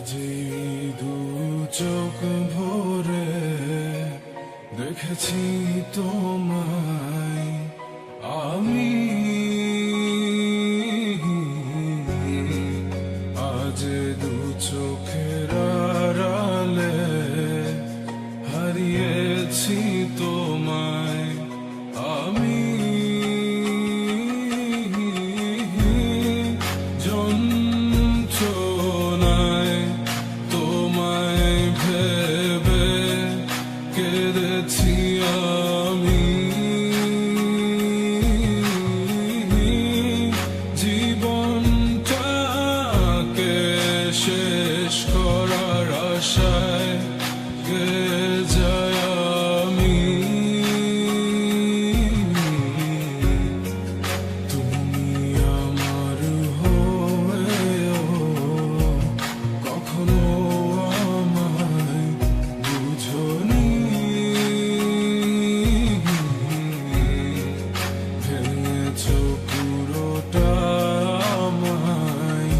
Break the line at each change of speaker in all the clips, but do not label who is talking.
আজি দু চোখ ভরে দেখেছি তোমায় আমি, আজ দু চোখের আড়ালে হারিয়েছি তোমায় আমি। যন্ত্রণায় তোমায় ভেবে কেঁদেছি আমি, জীবনটাকে শেষ করার আশায় গেয়ে যায় আমি। তুমি আমার হয়েও কখনো আমায় বুঝোনি, ভেঙেছো পুরোটা আমায়,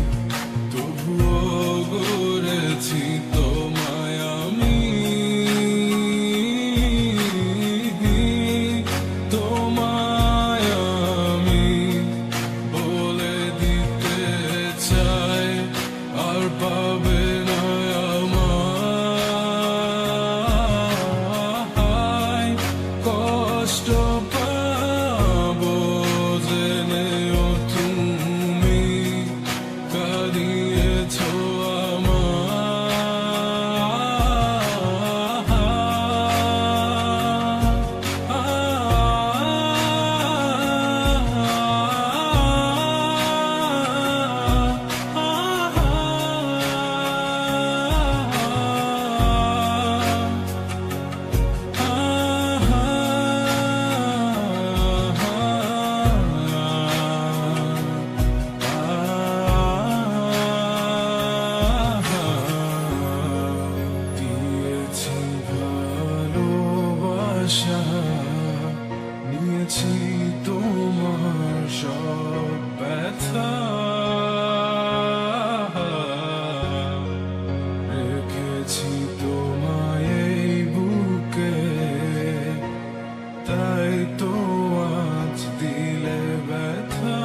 তবুও গড়েছি তোমায় আমি। তোমায় আমি বলে দিতে চাই আর পাবে না আমায়, কষ্ট পাবো জেনেও তুমি কাঁদিয়েছো দিয়েছি ভালোবাসা, নিয়েছি তোমার সব ব্যথা, রেখেছি তোমায় এই বুকে, তাই তো আজ দিলে ব্যথা।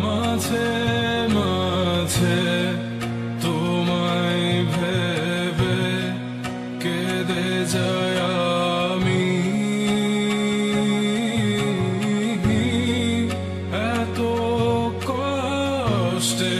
মাঝে মাঝে তোমায় ভেবে কেঁদে যায় আমি, এত কষ্টে